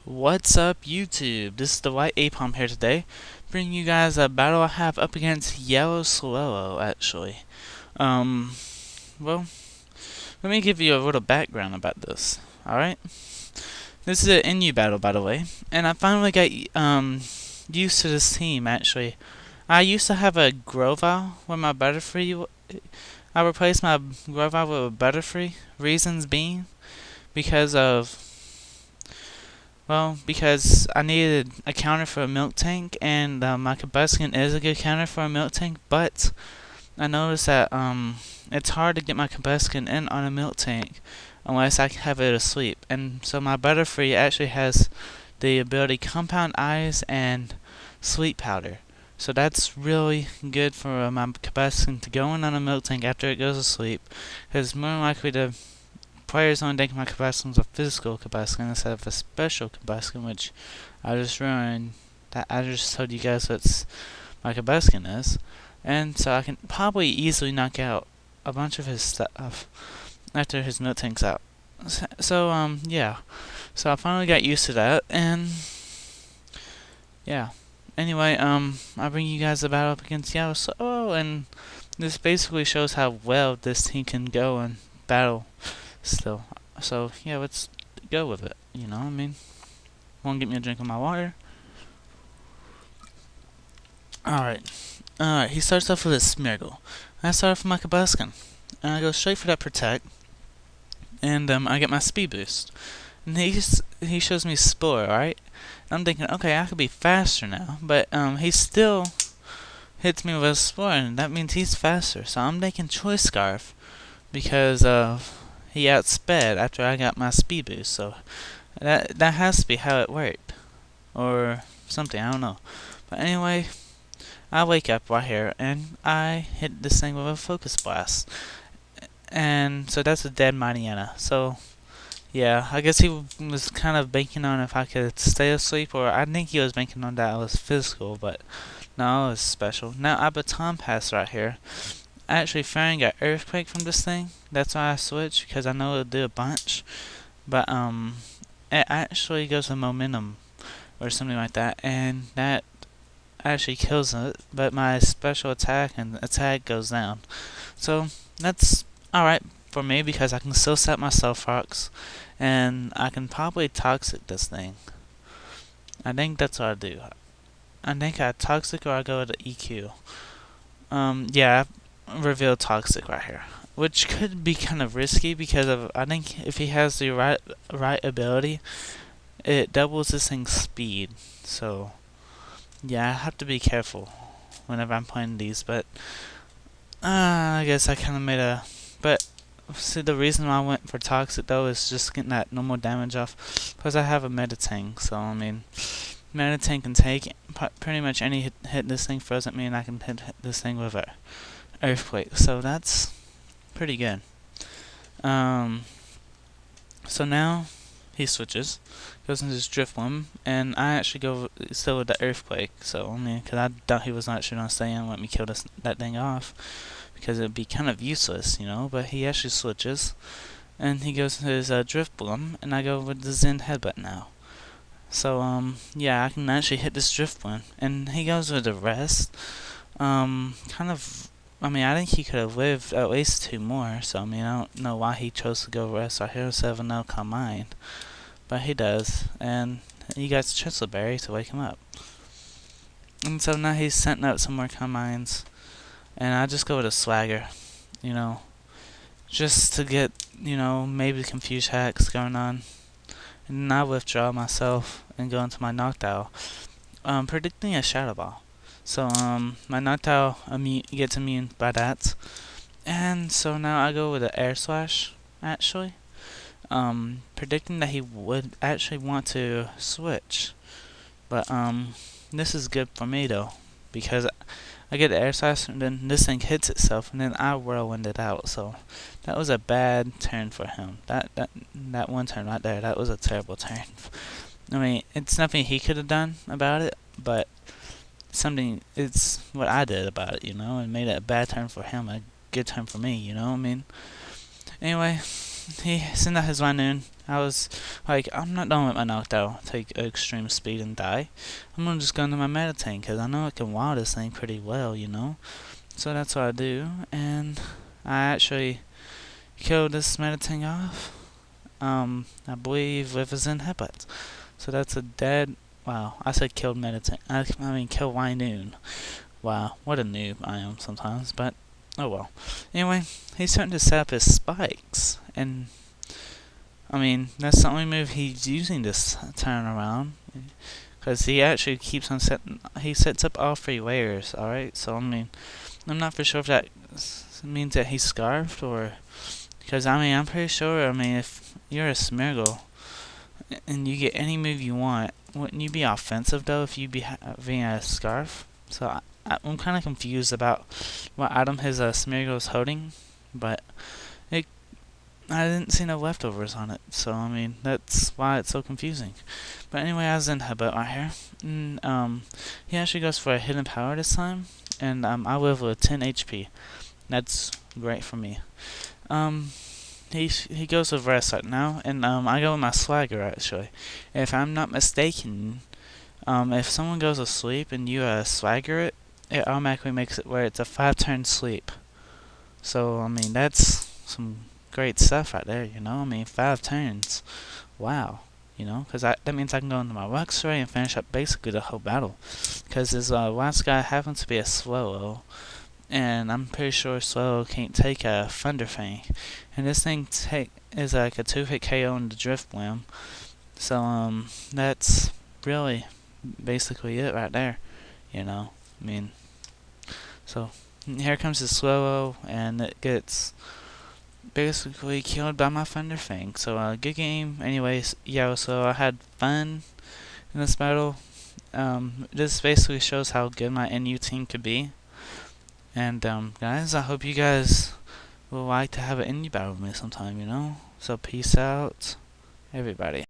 What's up, YouTube? This is the WhiteAipom here today, bringing you guys a battle I have up against YellowSwellow, actually. Um, well, let me give you a little background about this, alright? This is an NU battle, by the way, and I finally got, used to this team, actually. I used to have a Grovile with my Butterfree. I replaced my Grovile with a Butterfree, reasons being because of because I needed a counter for a milk tank, and my Combustion is a good counter for a milk tank, but I noticed that it's hard to get my Combustion in on a milk tank unless I have it asleep. And so my Butterfree actually has the ability Compound Eyes and Sleep Powder. So that's really good for my Combustion to go in on a milk tank after it goes to sleep, because more likely to players only think my Combustion is a physical Combustion instead of a special Combustion, which I just ruined. That I just told you guys what my Combustion is, and so I can probably easily knock out a bunch of his stuff after his milk tank's out. So yeah. So I finally got used to that, and yeah. Anyway, I bring you guys a battle up against YellowSwellow, and this basically shows how well this team can go in battle still. So yeah, let's go with it. You know what I mean? Want to get me a drink of my water? Alright. He starts off with a Smeargle. I start off with my Combustion, and I go straight for that Protect, and I get my Speed Boost. And he shows me Spore, alright? I'm thinking, okay, I could be faster now, but he still hits me with a Spore, and that means he's faster. So I'm taking Choice Scarf because he outsped after I got my Speed Boost. So that has to be how it worked, or something. I don't know. But anyway, I wake up right here and I hit this thing with a Focus Blast, and so that's a dead Mightyena. So yeah, I guess he was kind of banking on if I could stay asleep, or I think he was banking on that I was physical, but no, it was special. Now I Baton Pass right here. I actually found got Earthquake from this thing. That's why I switched, because I know it'll do a bunch. But it actually goes to Momentum or something like that, and that actually kills it. But my special attack and attack goes down. So that's alright for me, because I can still set myself rocks, and I can probably Toxic this thing. I think that's what I do. I think I Toxic or I go with the EQ. Yeah, I reveal Toxic right here, which could be kind of risky because of, I think if he has the right ability, it doubles this thing's speed. So yeah, I have to be careful whenever I'm playing these. But I guess I kind of made a. But see, the reason why I went for Toxic though is just getting that normal damage off, because I have a Meditank. So I mean, Meditank can take pretty much any hit this thing throws at me, and I can hit this thing with a Earthquake. So that's pretty good. So now he switches, goes into his Driftbloom, and I actually go still with the Earthquake. So I mean, because I thought he was actually gonna stay in and let me kill that thing off, because it'd be kind of useless, you know. But he actually switches, and he goes to his Driftbloom, and I go with the Zen Headbutt now. So yeah, I can actually hit this Driftbloom, and he goes with the rest. Kind of. I mean, I think he could have lived at least 2 more. So I mean, I don't know why he chose to go rest right here instead of a no combine, but he does, and he got Chisel Berry to wake him up. And so now he's setting up some more combines, and I just go with a Swagger, you know, just to get, you know, maybe confuse hacks going on. And then I withdraw myself and go into my Noctowl, predicting a Shadow Ball. So my Noctowl gets immune by that, and so now I go with an Air Slash, actually, predicting that he would actually want to switch. But this is good for me though, because I get the Air Slash, and then this thing hits itself, and then I whirlwind it out. So that was a bad turn for him. That one turn right there, that was a terrible turn. I mean, it's nothing he could have done about it, but it's what I did about it, you know, and made it a bad turn for him, a good turn for me, you know what I mean? Anyway, he sent out his Winoon. I was like, I'm not done with my knockdown. Take extreme speed and die. I'm gonna just go into my meta tank because I know I can wild this thing pretty well, you know. So that's what I do, and I actually killed this meta tank off. I believe with a Ssinaep. So that's a dead. Wow, I said killed meta tank. I mean killed Winoon. Wow, what a noob I am sometimes, but oh well. Anyway, he's starting to set up his spikes, and I mean that's the only move he's using this turn around, because he actually keeps on setting. He sets up all 3 layers. All right, so I mean I'm not for sure if that means that he's scarfed or because I mean I'm pretty sure. I mean if you're a Smeargle and you get any move you want, wouldn't you be offensive though if you be having a scarf? So I'm kind of confused about what item his Smeargle's holding, but I didn't see no leftovers on it, so I mean that's why it's so confusing. But anyway, I was in Ssinaep right here, and he actually goes for a hidden power this time, and I live with 10 HP. That's great for me. He goes with Restart now, and I go with my Swagger actually. If I'm not mistaken, if someone goes asleep and you Swagger it, it automatically makes it where it's a 5-turn sleep. So I mean that's some great stuff right there, you know. I mean 5 turns, wow. You know, because that means I can go into my Luxray and finish up basically the whole battle. Because his last guy happens to be a Swellow, and I'm pretty sure Swellow can't take a Thunder Fang. And this thing is like a 2-hit KO in the Drift Limb. So that's really basically it right there. You know, I mean, so here comes the Swellow, and it gets basically killed by my Thunder Fang. So good game. Anyways, yeah. So I had fun in this battle. This basically shows how good my NU team could be. And guys, I hope you guys will like to have an NU battle with me sometime. You know. So peace out, everybody.